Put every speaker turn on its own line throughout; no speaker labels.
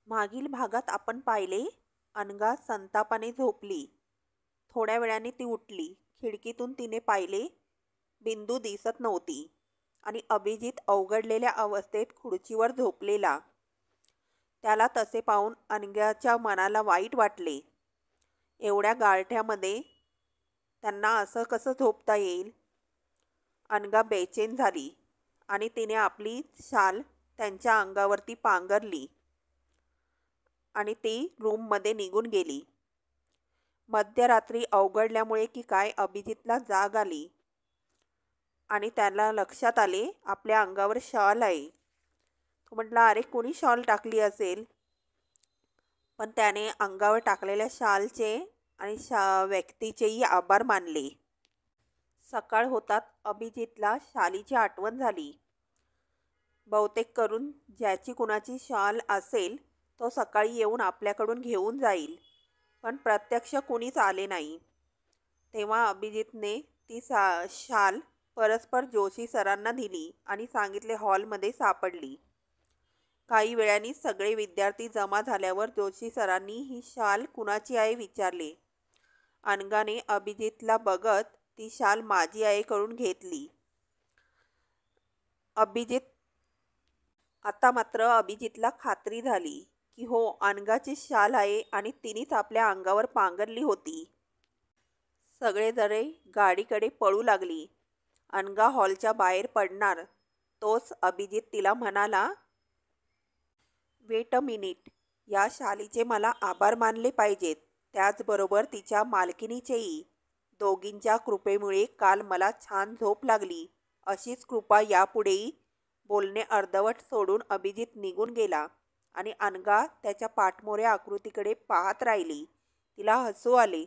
मागील भागात आपण पाहिले, अनघा संतापाने झोपली. थोड्या वेळाने ती उठली. खिडकीतून तिने पाहिले, बिंदू दिसत नव्हती आणि अभिजित अवघडलेल्या अवस्थेत खुर्चीवर झोपलेला. त्याला तसे पाहून अनघ्याच्या मनाला वाईट वाटले. एवढ्या गारठ्यामध्ये त्यांना असं कसं झोपता येईल? अनघा बेचैन झाली आणि तिने आपली शाल त्यांच्या अंगावरती पांघरली आणि ती रूममध्ये निघून गेली. मध्यरात्री अवघडल्यामुळे की काय अभिजितला जाग आली आणि त्याला लक्षात आले आपल्या अंगावर शॉल आहे. तो म्हटला, अरे कोणी शॉल टाकली असेल? पण त्याने अंगावर टाकलेल्या शालचे आणि व्यक्तीचेही आभार मानले. सकाळ होतात अभिजितला शालीची आठवण झाली. बहुतेक करून ज्याची कुणाची शॉल असेल तो सकाळी येऊन आपल्याकडून घेऊन जाईल. पण प्रत्यक्ष कुणीच आले नाही. तेव्हा अभिजितने ती शाल परस्पर जोशी सरांना दिली आणि सांगितले हॉलमध्ये सापडली. काही वेळाने सगळे विद्यार्थी जमा झाल्यावर जोशी सरांनी ही शाल कुणाची आहे विचारले. अनघाने अभिजितला बघत ती शाल माझी आहे करून घेतली. आता मात्र अभिजितला खात्री झाली की हो, अनघाची शाल आहे आणि तिनेच आपल्या अंगावर पांघरली होती. सगळे जरे गाडीकडे पळू लागली. अनघा हॉलच्या बाहेर पडणार तोच अभिजित तिला म्हणाला, वेट अ मिनिट, या शालीचे मला आभार मानले पाहिजेत, त्याचबरोबर तिच्या मालकिनीचेही. दोघींच्या कृपेमुळे काल मला छान झोप लागली. अशीच कृपा यापुढेही. बोलणे अर्धवट सोडून अभिजित निघून गेला आणि अनघा त्याच्या पाठमोऱ्या आकृतीकडे पाहत राहिली. तिला हसू आले.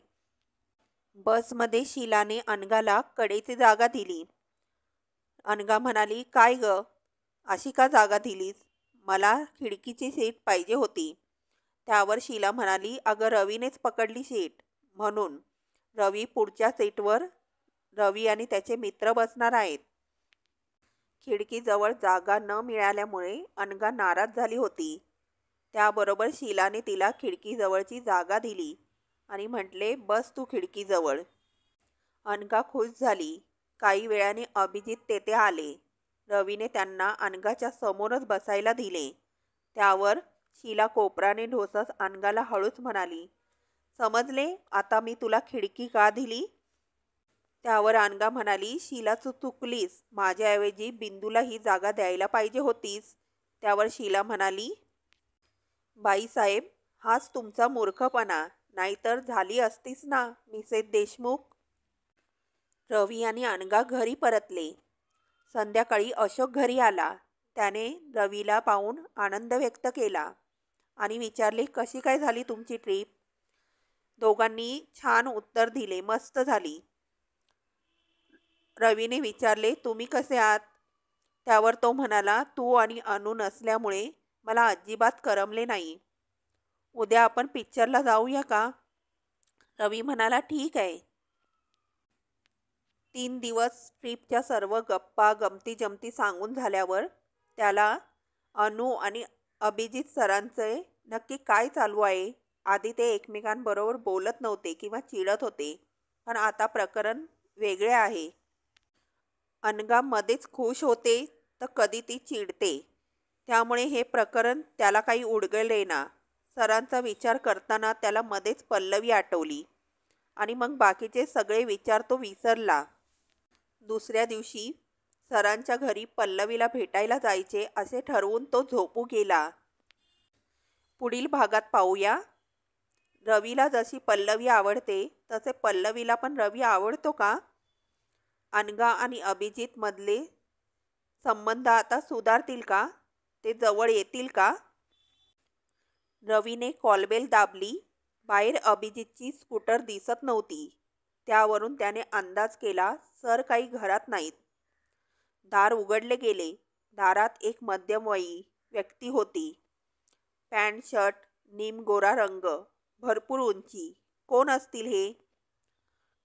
बसमध्ये शीलाने अनघाला कडेची जागा दिली. अनघा म्हणाली, काय ग, अशी का जागा दिलीस? मला खिडकीची सीट पाहिजे होती. त्यावर शीला म्हणाली, अगं रवीनेच पकडली सीट म्हणून. रवी पुढच्या सीटवर रवी आणि त्याचे मित्र बसणार आहेत. खिडकीजवळ जागा न मिळाल्यामुळे अनघा नाराज झाली होती. त्याबरोबर शीलाने तिला खिडकीजवळची जागा दिली आणि म्हटले, बस तू खिडकीजवळ. अनघा खुश झाली. काही वेळाने अभिजित तेथे आले. रवीने त्यांना अनघाच्या समोरच बसायला दिले. त्यावर शीला कोपराने ढोसत अनघाला हळूच म्हणाली, समजले आता मी तुला खिडकी का दिली? त्यावर अनघा म्हणाली, शीला तू चुकलीस, माझ्याऐवजी बिंदूला ही जागा द्यायला पाहिजे होतीस. त्यावर शीला म्हणाली, बाईसाहेब, हाच तुमचा मूर्खपणा, नाहीतर झाली असतीस ना मिसेस देशमुख. रवी आणि अनघा घरी परतले. संध्याकाळी अशोक घरी आला. त्याने रवीला पाहून आनंद व्यक्त केला आणि विचारले, कशी काय झाली तुमची ट्रीप? दोघांनी छान उत्तर दिले, मस्त झाली. रवीने विचारले, तुम्ही कसे आहात? त्यावर तो म्हणाला, तू आणि अनु नसल्यामुळे मला अजिबात करमले नाही. उद्या आपण पिक्चरला जाऊया का? रवी म्हणाला, ठीक आहे. 3 दिवस ट्रीपच्या सर्व गप्पा गमती जमती सांगून झाल्यावर त्याला अनु आणि अभिजित सरांचे नक्की काय चालू आहे. आधी ते एकमेकांबरोबर बोलत नव्हते किंवा चिडत होते, पण आता प्रकरण वेगळे आहे. अनघा मध्येच खुश होते तर कधी ती चिडते. त्यामुळे हे प्रकरण त्याला काही उडगळेना. सरांचा विचार करताना त्याला मध्येच पल्लवी आठवली आणि मग बाकीचे सगळे विचार तो विसरला. दुसऱ्या दिवशी सरांच्या घरी पल्लवीला भेटायला जायचे असे ठरवून तो झोपू गेला. पुढील भागात पाहूया. रवीला जशी पल्लवी आवडते तसे पल्लवीला पण रवी आवडतो का? अनघा आणि अभिजित मधले संबंध आता सुधारतील का? ते जवळ येतील का? रवीने कॉलबेल दाबली. बाहेर अभिजितची स्कूटर दिसत नव्हती. त्यावरून त्याने अंदाज केला, सर काही घरात नाहीत. दार उघडले गेले. दारात एक मध्यमवयी व्यक्ती होती. पॅन्ट शर्ट, निमगोरा रंग, भरपूर उंची. कोण असतील हे?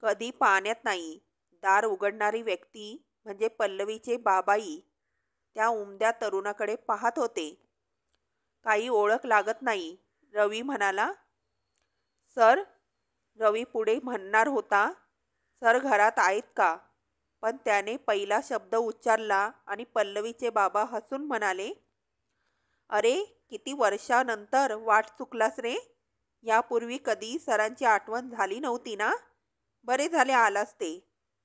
कधी पाहण्यात नाही. दार उघडणारी व्यक्ती म्हणजे पल्लवीचे बाबाई त्या उमद्या तरुणाकडे पाहत होते. काही ओळख लागत नाही, रवी म्हणाला. सर, रवी पुढे म्हणणार होता, सर घरात आहेत का, पण त्याने पहिला शब्द उच्चारला आणि पल्लवीचे बाबा हसून म्हणाले, अरे किती वर्षानंतर वाट चुकलास रे. यापूर्वी कधी सरांची आठवण झाली नव्हती ना. बरे झाले आलास ते.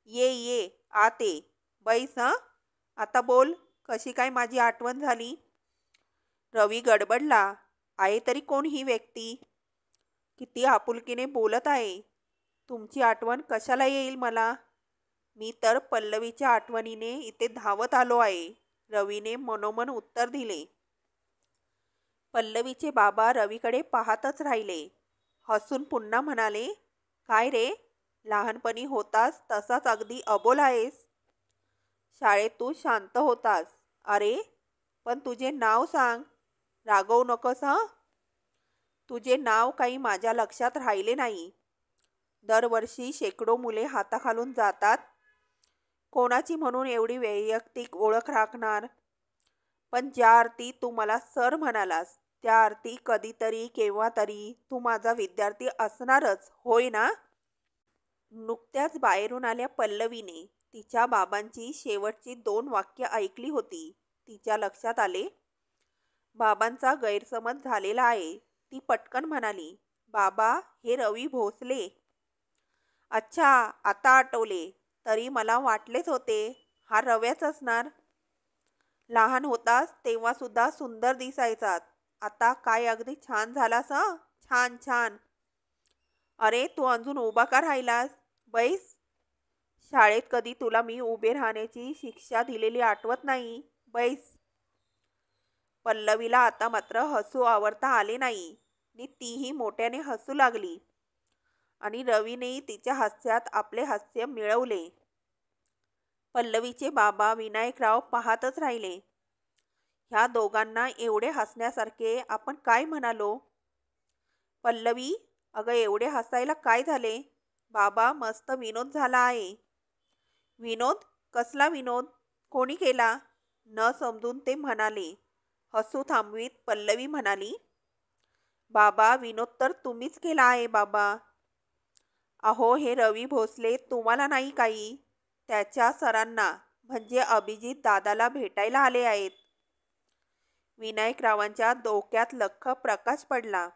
ये ये आत ये. बैस हं. आता बोल, कशी काय माझी आठवण झाली. रवी गडबडला. आहे तरी कोण ही व्यक्ती. किती आपुलकीने बोलत आहे. तुमची आठवण कशाला येईल मला. मी तर पल्लवीच्या आठवणीने इथे धावत आलो आहे, रवीने मनोमन उत्तर दिले. पल्लवीचे बाबा रवीकडे पाहतच राहिले. हसून पुन्हा म्हणाले, काय रे, लहानपणी होतास तसाच अगदी अबोल आहेस. शाळेत तू शांत होतास. अरे पण तुझे नाव सांग. रागवू नकोस हं. तुझे नाव काही माझ्या लक्षात राहिले नाही. दरवर्षी शेकडो मुले हाताखालून जातात. कोणाची म्हणून एवढी वैयक्तिक ओळख राखणार. पण ज्या अर्थी तू मला सर म्हणालास, त्या अर्थी कधीतरी केव्हा तरी तू माझा विद्यार्थी असणारच, होय ना. नुकत्याच बाहेरून आल्या पल्लवीने तिच्या बाबांची शेवटची 2 वाक्य ऐकली होती. तिच्या लक्षात आले, बाबांचा गैरसमज झालेला आहे. ती पटकन म्हणाली, बाबा हे रवी भोसले. अच्छा, आता आठवले. तरी मला वाटलेच होते, हा रव्याच असणार. लहान होतास तेव्हा सुद्धा सुंदर दिसायचात. आता काय अगदी छान झालास हं. छान छान. अरे तू अजून उभा का राहिलास. बैस. शाळेत कधी तुला मी उभे राहण्याची शिक्षा दिलेली आठवत नाही. बैस. पल्लवीला आता मात्र हसू आवरता आले नाही आणि तीही मोठ्याने हसू लागली आणि रवीनेही तिच्या हास्यात आपले हास्य मिळवले. पल्लवीचे बाबा विनायकराव पाहतच राहिले. ह्या दोघांना एवढे हसण्यासारखे आपण काय म्हणालो. पल्लवी, अगं एवढे हसायला काय झाले. बाबा मस्त विनोद झाला आहे. विनोद? कसला विनोद. कोणी केला. न समजून ते म्हणाले. हसू थांबवीत पल्लवी म्हणाली, बाबा विनोद तर तुम्हीच केला आहे बाबा. अहो हे रवी भोसले तुम्हाला नाही काही, त्याच्या सरांना म्हणजे अभिजित दादाला भेटायला आले आहेत. विनायकरावांच्या डोक्यात लख्ख प्रकाश पडला.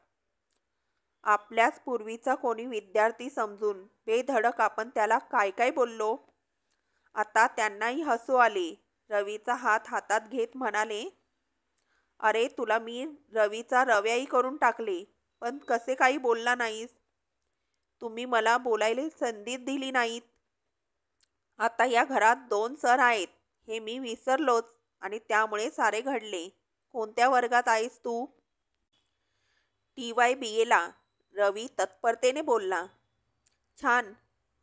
आपल्याच पूर्वीचा कोणी विद्यार्थी समजून बेधडक आपण त्याला काय काय बोललो. आता त्यांनाही हसू आले. रवीचा हात हातात घेत म्हणाले, अरे तुला मी रवीचा रव्याही करून टाकले, पण कसे काही बोलला नाहीस. तुम्ही मला बोलायला संधी दिली नाहीत. आता या घरात 2 सर आहेत हे मी विसरलोच आणि त्यामुळे सारे घडले. कोणत्या वर्गात आहेस तू. TYBAला. रवी तत्परतेने बोलला. छान.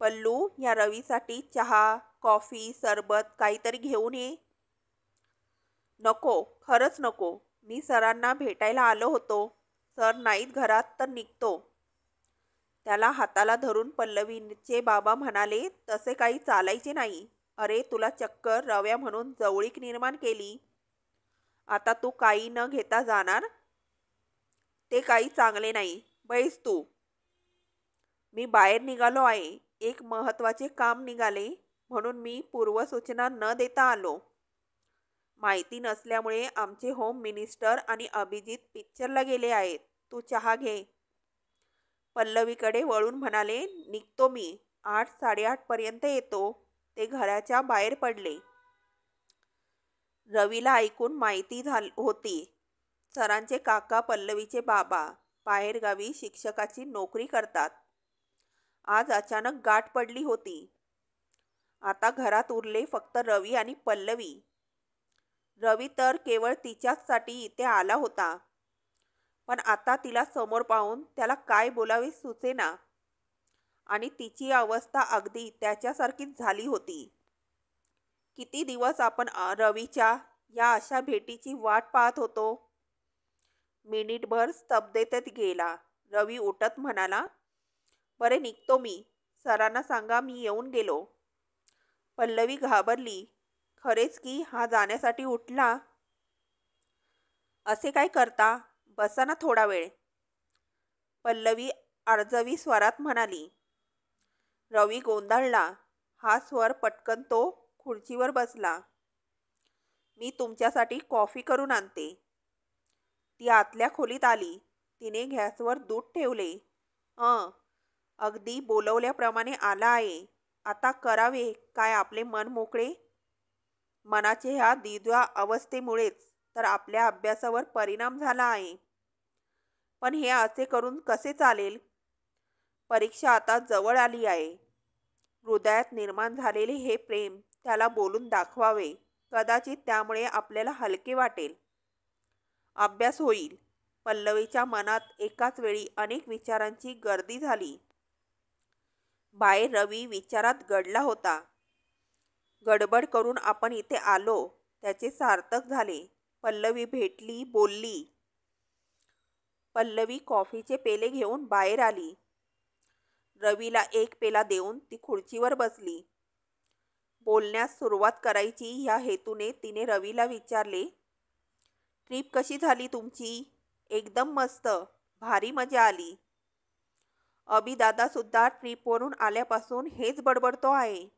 पल्लू, या रवीसाठी चहा, कॉफी, सरबत काहीतरी घेऊन ये. नको, खरंच नको. मी सरांना भेटायला आलो होतो. सर नाहीत घरात तर निघतो. त्याला हाताला धरून पल्लवीचे बाबा म्हणाले, तसे काही चालायचे नाही. अरे तुला चक्क रव्या म्हणून जवळीक निर्माण केली. आता तू काही न घेता जाणार. ते काही चांगले नाही. बैस तू. मी बाहेर निघालो आहे. एक महत्त्वाचे काम निघाले म्हणून मी पूर्वसूचना न देता आलो. माहिती नसल्यामुळे आमचे होम मिनिस्टर आणि अभिजित पिक्चरला गेले आहेत. तू चहा घे. पल्लवीकडे वळून म्हणाले, निघतो मी. 8-8:30 पर्यंत येतो. ते घराच्या बाहेर पडले. रवीला ऐकून माहिती होती. सरांचे काका पल्लवीचे बाबा बाहेरगावी शिक्षकाची नोकरी करतात. आज अचानक गाठ पडली होती. आता घरात उरले फक्त रवी आणि पल्लवी. रवी तर केवळ तिच्याचसाठी इथे आला होता. पण आता तिला समोर पाहून त्याला काय बोलावे सुचेना आणि तिची अवस्था अगदी त्याच्यासारखीच झाली होती. किती दिवस आपण रवीच्या या अशा भेटीची वाट पाहत होतो. मिनिटभर स्तब्धतेत गेला. रवी उठत म्हणाला, बरे निघतो मी. सरांना सांगा मी येऊन गेलो. पल्लवी घाबरली. खरेच की हा जाण्यासाठी उठला. असे काय करता. बसा ना थोडा वेळ, पल्लवी आर्जवी स्वरात म्हणाली. रवी गोंधळला. हा स्वर पटकन तो खुर्चीवर बसला. मी तुमच्यासाठी कॉफी करून आणते. ती आतल्या खोलीत आली. तिने गॅसवर दूध ठेवले. अगदी बोलवल्याप्रमाणे आला आहे. आता करावे काय आपले मन मोकळे. मनाच्या ह्या द्विधा अवस्थेमुळेच तर आपल्या अभ्यासावर परिणाम झाला आहे. पण हे असे करून कसे चालेल. परीक्षा आता जवळ आली आहे. हृदयात निर्माण झालेले हे प्रेम त्याला बोलून दाखवावे. कदाचित त्यामुळे आपल्याला हलके वाटेल. अभ्यास होईल. पल्लवीच्या मनात एकाच वेळी अनेक विचारांची गर्दी झाली. बाहेर रवी विचारात गडला होता. गडबड करून आपण इथे आलो त्याचे सार्थक झाले. पल्लवी भेटली, बोलली. पल्लवी कॉफीचे पेले घेऊन बाहेर आली. रवीला एक पेला देऊन ती खुर्चीवर बसली. बोलण्यास सुरुवात करायची ह्या हेतूने तिने रवीला विचारले, ट्रिप कशी झाली तुमची. एकदम मस्त, भारी मजा आली. अभिदादासुद्धा ट्रिपवरून आल्यापासून हेच बडबडतो आहे.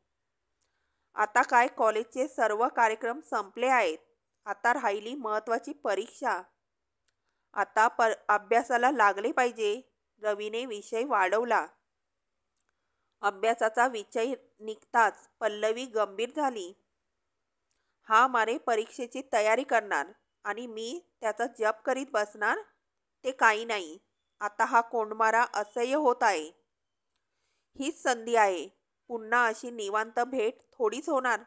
आता काय कॉलेजचे सर्व कार्यक्रम संपले आहेत. आता राहिली महत्त्वाची परीक्षा. आता अभ्यासाला लागले पाहिजे. रवीने विषय वाढवला. अभ्यासाचा विषय निघताच पल्लवी गंभीर झाली. हा मारे परीक्षेची तयारी करणार आणि मी त्याचा जप करीत बसणार, ते काही नाही. आता हा कोंडमारा असह्य होत आहे. हीच संधी आहे. पुन्हा अशी निवांत भेट थोडीच होणार.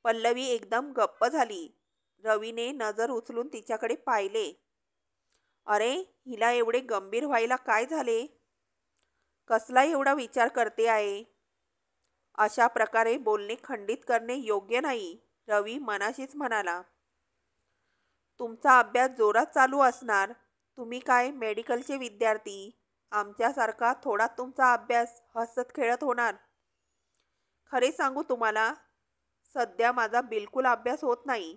पल्लवी एकदम गप्प झाली. रवीने नजर उचलून तिच्याकडे पाहिले. अरे, हिला एवढे गंभीर व्हायला काय झाले. कसला एवढा विचार करते आहे. अशा प्रकारे बोलणे खंडित करणे योग्य नाही. रवी मनाशीच म्हणाला. तुमचा अभ्यास जोरात चालू असणार. तुम्ही काय मेडिकलचे विद्यार्थी. आमच्यासारखा थोडा तुमचा अभ्यास हसत खेळत होणार. खरे सांगू तुम्हाला, सध्या माझा बिलकुल अभ्यास होत नाही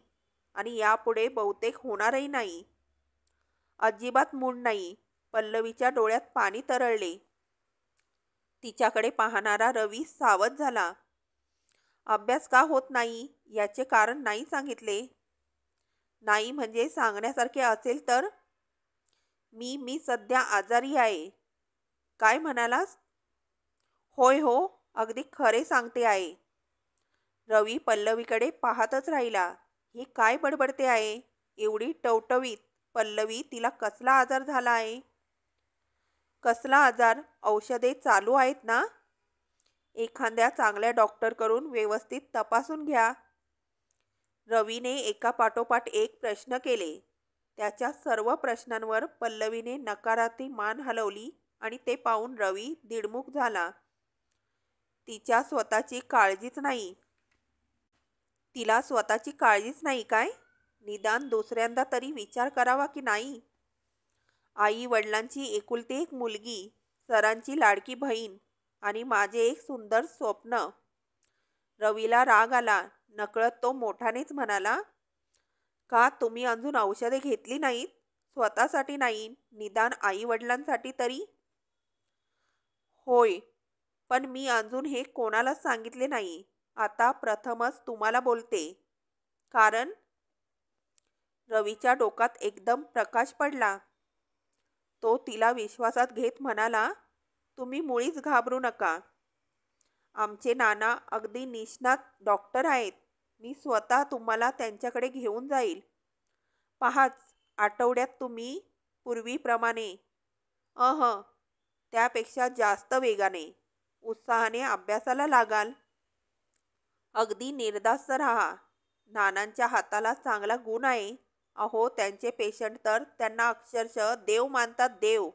आणि यापुढे बहुतेक होणारही नाही. अजिबात मूड नाही. पल्लवीच्या डोळ्यात पाणी तरळले. तिच्याकडे पाहणारा रवी सावध झाला. अभ्यास का होत नाही याचे कारण नाही सांगितले. नाही म्हणजे सांगण्यासारखे असेल तर. मी सध्या आजारी आहे. काय म्हणालास. होय हो, अगदी खरे सांगते आहे. रवी पल्लवीकडे पाहतच राहिला. ही काय बडबडते आहे. एवढी टवटवीत. पल्लवी, तिला कसला आजार झाला आहे. कसला आजार. औषधे चालू आहेत ना. एखाद्या चांगल्या डॉक्टरकडून व्यवस्थित तपासून घ्या. रवीने एकापाठोपाठ एक प्रश्न केले. त्याच्या सर्व प्रश्नांवर पल्लवीने नकारार्थी मान हलवली आणि ते पाहून रवी दिडमुख झाला. तिच्या स्वतःची काळजीच नाही. तिला स्वतःची काळजीच नाही काय. निदान दुसऱ्यांदा तरी विचार करावा की नाही. आई वडिलांची एकुलती एक मुलगी, सरांची लाडकी बहीण आणि माझे एक सुंदर स्वप्न. रवीला राग आला. नकळत तो मोठानेच म्हणाला, का तुम्ही अजून औषधे घेतली नाहीत. स्वतःसाठी नाही, निदान आई वडिलांसाठी तरी. होय, पण मी अजून हे कोणालाच सांगितले नाही. आता प्रथमच तुम्हाला बोलते. कारण. रवीच्या डोक्यात एकदम प्रकाश पडला. तो तिला विश्वासात घेत म्हणाला, तुम्ही मुळीच घाबरू नका. आमचे नाना अगदी निष्णात डॉक्टर आहेत. मी स्वतः तुम्हाला त्यांच्याकडे घेऊन जाईल. पाहाच, आठवड्यात तुम्ही पूर्वीप्रमाणे त्यापेक्षा जास्त वेगाने, उत्साहाने अभ्यासाला लागाल. अगदी निर्धास्त राहा. नानांच्या हाताला चांगला गुण आहे. अहो, त्यांचे पेशंट तर त्यांना अक्षरशः देव मानतात, देव.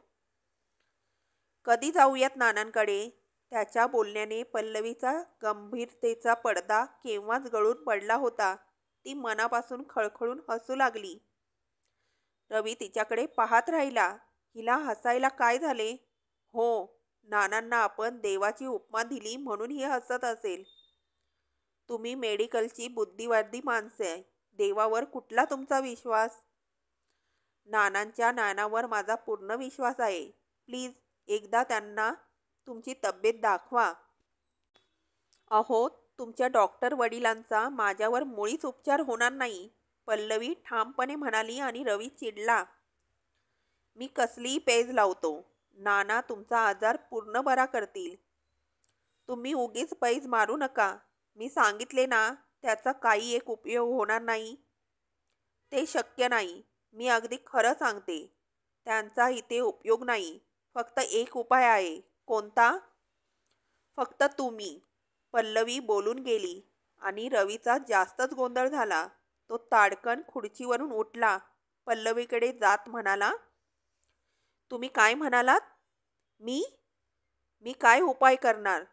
कधी जाऊयात नानांकडे. त्याच्या बोलण्याने पल्लवीचा गंभीरतेचा पडदा केव्हाच गळून पडला होता. ती मनापासून खळखळून हसू लागली. रवी तिच्याकडे पाहत राहिला. हिला हसायला काय झाले. हो, नानांना आपण देवाची उपमा दिली म्हणून ही हसत असेल. तुम्ही मेडिकलची बुद्धिवादी माणसे. देवावर कुठला तुमचा विश्वास. नानांच्या ज्ञानावर माझा पूर्ण विश्वास आहे. प्लीज एकदा त्यांना तुमची तब्येत दाखवा. अहो, तुमच्या डॉक्टर वडिलांचा माझ्यावर मुळीच उपचार होणार नाही, पल्लवी ठामपणे म्हणाली आणि रवी चिडला. मी कसलीही पेज लावतो. नाना तुमचा आजार पूर्ण बरा करतील. तुम्ही उगीच पैज मारू नका. मी सांगितले ना, त्याचा काही एक उपयोग होणार नाही. ते शक्य नाही. मी अगदी खरं सांगते. त्यांचा इथे उपयोग नाही. फक्त एक उपाय आहे. कोणता? फक्त तुम्ही. पल्लवी बोलून गेली आणि रवीचा जास्तच गोंधळ झाला. तो ताडकन खुर्चीवरून उठला. पल्लवीकडे जात म्हणाला, तुम्ही काय म्हणालात? मी मी काय उपाय करणार?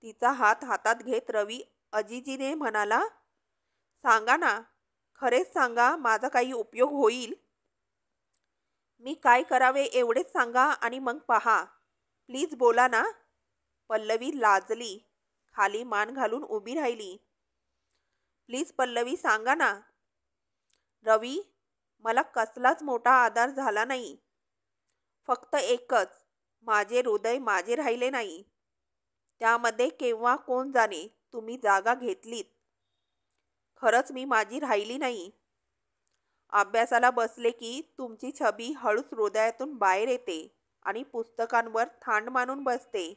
तिचा हात हातात घेत रवी अजिजीने म्हणाला, सांगा ना, खरेच सांगा, माझा काही उपयोग होईल. मी काय करावे एवढेच सांगा आणि मग पहा. प्लीज बोला ना. पल्लवी लाजली. खाली मान घालून उभी राहिली. प्लीज पल्लवी सांगा ना. रवी, मला कसलाच मोठा आधार झाला नाही. फक्त एकच, माझे हृदय माझे राहिले नाही. त्यामध्ये केव्हा कोण जाणे तुम्ही जागा घेतलीत. खरंच मी माझी राहिली नाही. अभ्यासाला बसले की तुमची छबी हळूच हृदयातून बाहेर येते आणि पुस्तकांवर थांड मानून बसते.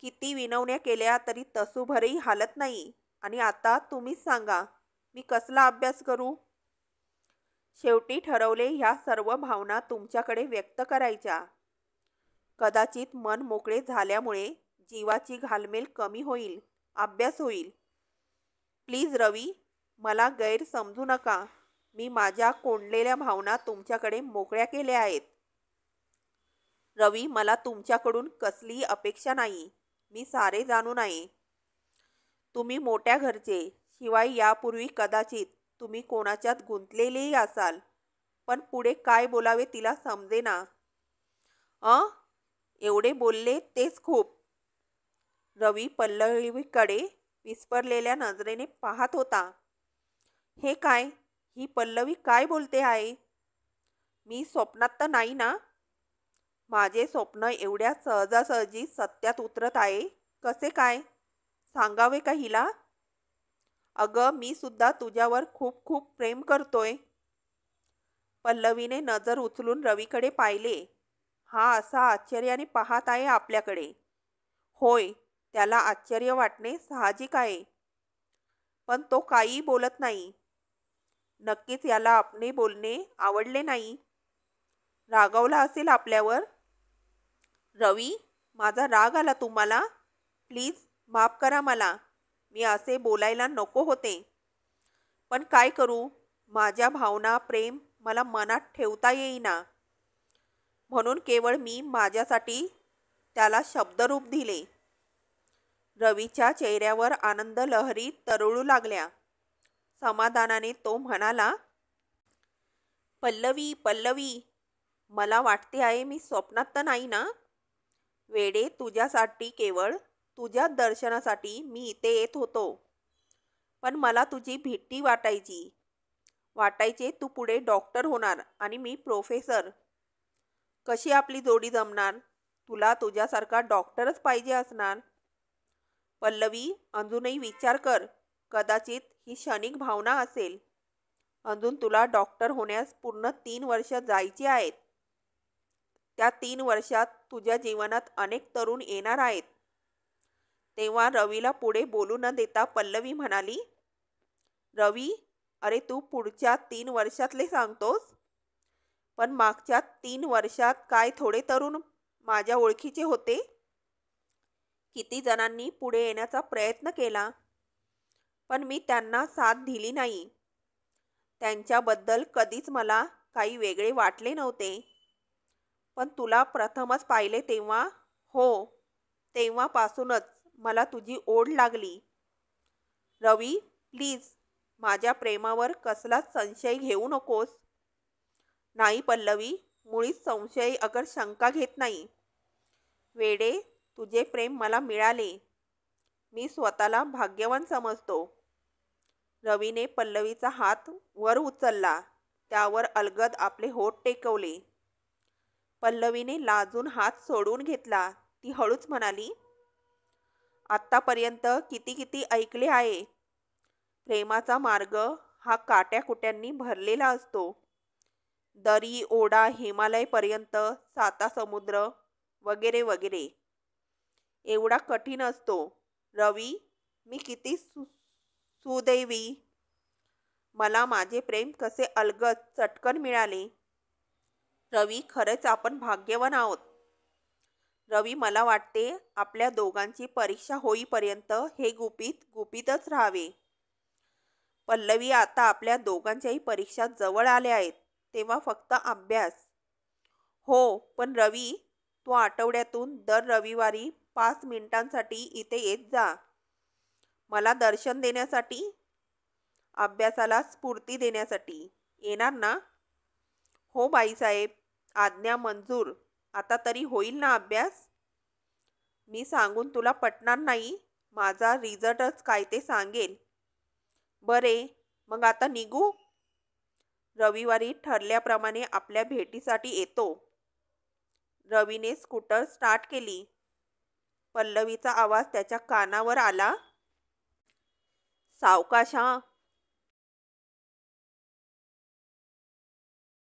किती विनवण्या केल्या तरी तसूभरही हालत नाही. आणि आता तुम्हीच सांगा, मी कसला अभ्यास करू? शेवटी ठरवले ह्या सर्व भावना तुमच्याकडे व्यक्त करायच्या. कदाचित मन मोकळे झाल्यामुळे जीवाची घालमेल कमी होईल, अभ्यास होईल. प्लीज रवी, मला गैर समजू नका. मी माझ्या कोंडलेल्या भावना तुमच्याकडे मोकळ्या केल्या आहेत. रवी, मला तुमच्याकडून कसलीही अपेक्षा नाही. मी सारे जाणून आहे. तुम्ही मोठ्या घरचे, शिवाय यापूर्वी कदाचित तुम्ही कोणाच्यात गुंतलेलेही असाल. पण पुढे काय बोलावे तिला समजेना. एवढे बोलले तेच खूप. रवी पल्लवीकडे विस्फरलेल्या नजरेने पाहत होता. हे काय? ही पल्लवी काय बोलते आहे? मी स्वप्नात तर नाही ना? माझे स्वप्न एवढ्या सहजासहजी सत्यात उतरत आहे कसे काय? सांगावे का हिला? अगं, मी सुद्धा तुझ्यावर खूप खूप प्रेम करतोय. पल्लवीने नजर उचलून रवीकडे पाहिले. हा असा आश्चर्याने पाहत आहे आपल्याकडे. होय, त्याला आश्चर्य वाटणे साहजिक आहे. पण तो काही बोलत नाही. नक्कीच याला आपले बोलणे आवडले नाही. रागावला असेल आपल्यावर. रवी, माझा राग आला तुम्हाला? प्लीज माफ करा मला. मी असे बोलायला नको होते. पण काय करू? माझ्या भावना, प्रेम मला मनात ठेवता येईना. म्हणून केवळ मी माझ्यासाठी त्याला शब्दरूप दिले. रवीच्या चेहऱ्यावर आनंद लहरी तरळू लागल्या. समाधानाने तो म्हणाला, पल्लवी पल्लवी, मला वाटते आहे मी स्वप्नात तर नाही ना? वेडे, तुझ्यासाठी, केवळ तुझ्या दर्शनासाठी मी इथे येत होतो. पण मला तुझी भीती वाटायचे तू पुढे डॉक्टर होणार आणि मी प्रोफेसर. कशी आपली जोडी जमणार? तुला तुझ्यासारखा डॉक्टरच पाहिजे असणार. पल्लवी, अजूनही विचार कर. कदाचित ही क्षणिक भावना असेल. अजून तुला डॉक्टर होण्यास पूर्ण 3 वर्ष जायची आहेत. त्या 3 वर्षात तुझ्या जीवनात अनेक तरुण येणार आहेत. तेव्हा रवीला पुढे बोलू न देता पल्लवी म्हणाली, रवी, अरे तू पुढच्या 3 वर्षातले सांगतोस? पण मागच्या 3 वर्षात काय थोडे तरुण माझ्या ओळखीचे होते? किती जणांनी पुढे येण्याचा प्रयत्न केला, पण मी त्यांना साथ दिली नाही. त्यांच्याबद्दल कधीच मला काही वेगळे वाटले नव्हते. पण तुला प्रथमच पाहिले तेव्हा, हो, तेव्हापासूनच मला तुझी ओढ लागली. रवी, प्लीज, माझ्या प्रेमावर कसलाच संशय घेऊ नकोस. नाही पल्लवी, मुळीच संशय अगर शंका घेत नाही. वेडे, तुझे प्रेम मला मिळाले. मी स्वतःला भाग्यवान समजतो. रवीने पल्लवीचा हात वर उचलला. त्यावर अलगद आपले होठ टेकवले. पल्लवीने लाजून हात सोडून घेतला. ती हळूच म्हणाली, आत्तापर्यंत किती किती ऐकले आहे. प्रेमाचा मार्ग हा काट्याकुट्यांनी भरलेला असतो. दरी, ओढा, हिमालयपर्यंत, साता समुद्र वगैरे वगैरे. एवढा कठीण असतो. रवी, मी किती सुदैवी. मला माझे प्रेम कसे अलगद चटकन मिळाले. रवी, खरंच आपण भाग्यवान आहोत. रवी, मला वाटते आपल्या दोघांची परीक्षा होईपर्यंत हे गुपित गुपितच राहावे. पल्लवी, आता आपल्या दोघांच्याही परीक्षा जवळ आल्या आहेत, तेव्हा फक्त अभ्यास. हो, पण रवी, तू आठवड्यातून दर रविवारी 5 मिनिटांसाठी इथे येत जा. मला दर्शन देण्यासाठी, अभ्यासाला स्फूर्ती देण्यासाठी. येणार ना? हो बाईसाहेब, आज्ञा मंजूर. आता तरी होईल ना अभ्यास? मी सांगून तुला पटणार नाही. माझा रिझल्टच काय ते सांगेल. बरे, मग आता निघू? रविवारी ठरल्याप्रमाणे आपल्या भेटीसाठी येतो. रवीने स्कूटर स्टार्ट केली. पल्लवीचा आवाज त्याच्या कानावर आला. सावकाश हा,